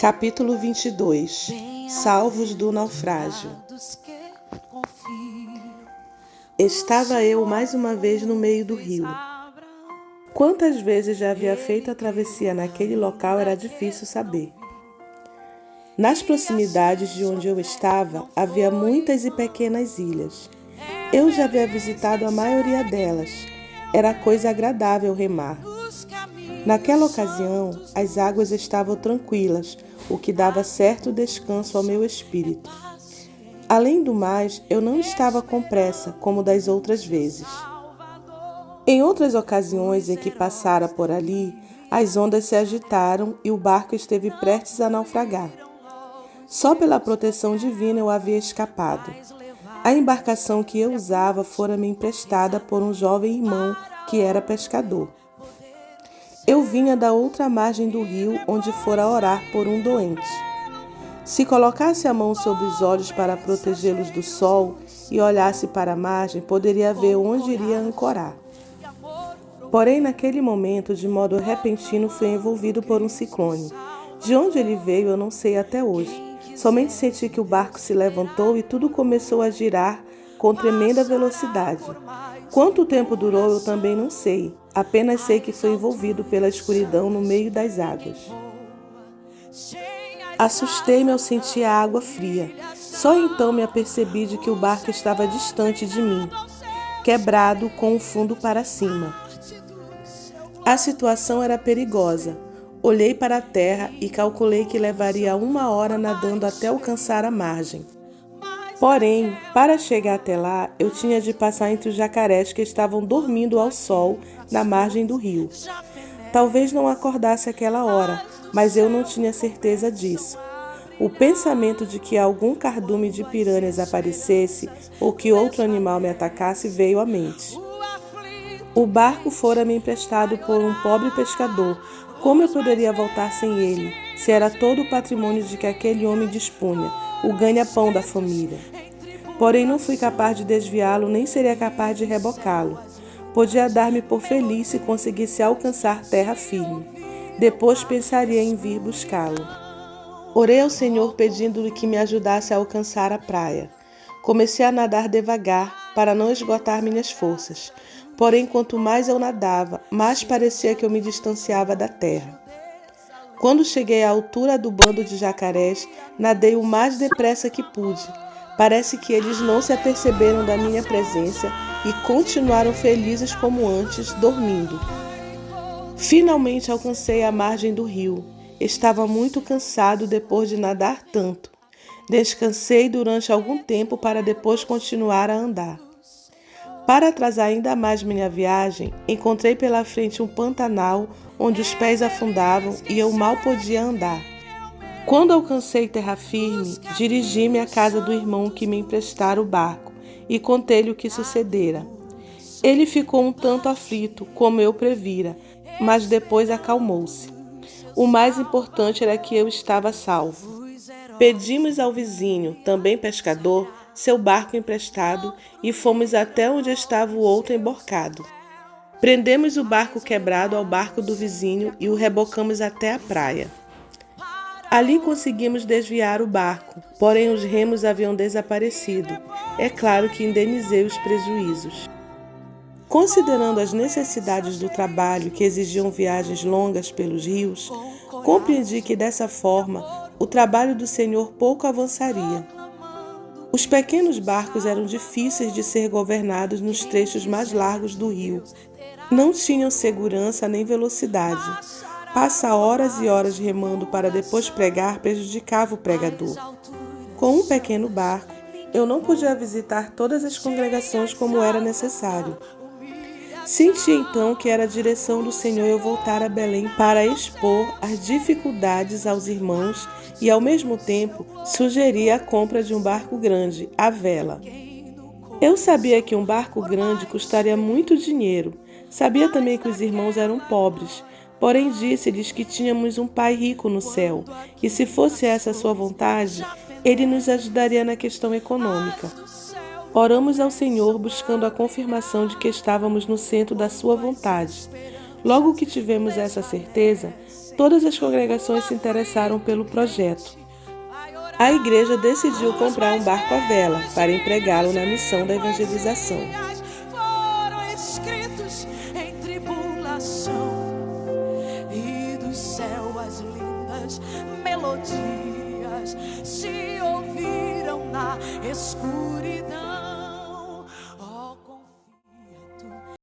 Capítulo 22 Salvos do naufrágio. Estava eu mais uma vez no meio do rio. Quantas vezes já havia feito a travessia naquele local era difícil saber. Nas proximidades de onde eu estava, havia muitas e pequenas ilhas. Eu já havia visitado a maioria delas. Era coisa agradável remar. Naquela ocasião, as águas estavam tranquilas, o que dava certo descanso ao meu espírito. Além do mais, eu não estava com pressa, como das outras vezes. Em outras ocasiões em que passara por ali, as ondas se agitaram e o barco esteve prestes a naufragar. Só pela proteção divina eu havia escapado. A embarcação que eu usava fora-me emprestada por um jovem irmão que era pescador. Eu vinha da outra margem do rio, onde fora orar por um doente. Se colocasse a mão sobre os olhos para protegê-los do sol e olhasse para a margem, poderia ver onde iria ancorar. Porém, naquele momento, de modo repentino, fui envolvido por um ciclone. De onde ele veio, eu não sei até hoje. Somente senti que o barco se levantou e tudo começou a girar com tremenda velocidade. Quanto tempo durou, eu também não sei. Apenas sei que fui envolvido pela escuridão no meio das águas. Assustei-me ao sentir a água fria. Só então me apercebi de que o barco estava distante de mim, quebrado com o fundo para cima. A situação era perigosa. Olhei para a terra e calculei que levaria 1 hora nadando até alcançar a margem. Porém, para chegar até lá, eu tinha de passar entre os jacarés que estavam dormindo ao sol na margem do rio. Talvez não acordasse aquela hora, mas eu não tinha certeza disso. O pensamento de que algum cardume de piranhas aparecesse ou que outro animal me atacasse veio à mente. O barco fora-me emprestado por um pobre pescador. Como eu poderia voltar sem ele, se era todo o patrimônio de que aquele homem dispunha, o ganha-pão da família? Porém, não fui capaz de desviá-lo, nem seria capaz de rebocá-lo. Podia dar-me por feliz se conseguisse alcançar terra firme. Depois pensaria em vir buscá-lo. Orei ao Senhor pedindo-lhe que me ajudasse a alcançar a praia. Comecei a nadar devagar, para não esgotar minhas forças. Porém, quanto mais eu nadava, mais parecia que eu me distanciava da terra. Quando cheguei à altura do bando de jacarés, nadei o mais depressa que pude. Parece que eles não se aperceberam da minha presença e continuaram felizes como antes, dormindo. Finalmente alcancei a margem do rio. Estava muito cansado depois de nadar tanto. Descansei durante algum tempo para depois continuar a andar. Para atrasar ainda mais minha viagem, encontrei pela frente um pantanal onde os pés afundavam e eu mal podia andar. Quando alcancei terra firme, dirigi-me à casa do irmão que me emprestara o barco e contei-lhe o que sucedera. Ele ficou um tanto aflito, como eu previra, mas depois acalmou-se. O mais importante era que eu estava salvo. Pedimos ao vizinho, também pescador, seu barco emprestado e fomos até onde estava o outro emborcado. Prendemos o barco quebrado ao barco do vizinho e o rebocamos até a praia. Ali conseguimos desviar o barco, porém os remos haviam desaparecido. É claro que indenizei os prejuízos. Considerando as necessidades do trabalho que exigiam viagens longas pelos rios, compreendi que dessa forma o trabalho do Senhor pouco avançaria. Os pequenos barcos eram difíceis de ser governados nos trechos mais largos do rio. Não tinham segurança nem velocidade. Passar horas e horas remando para depois pregar prejudicava o pregador. Com um pequeno barco, eu não podia visitar todas as congregações como era necessário. Senti então que era a direção do Senhor eu voltar a Belém para expor as dificuldades aos irmãos e, ao mesmo tempo, sugeri a compra de um barco grande, à vela. Eu sabia que um barco grande custaria muito dinheiro. Sabia também que os irmãos eram pobres, porém disse-lhes que tínhamos um Pai rico no céu, e se fosse essa a sua vontade, Ele nos ajudaria na questão econômica. Oramos ao Senhor buscando a confirmação de que estávamos no centro da sua vontade. Logo que tivemos essa certeza, todas as congregações se interessaram pelo projeto. A igreja decidiu comprar um barco à vela para empregá-lo na missão da evangelização. Foram escritos em tribulação, e do céu as lindas melodias se ouviram na escuridão.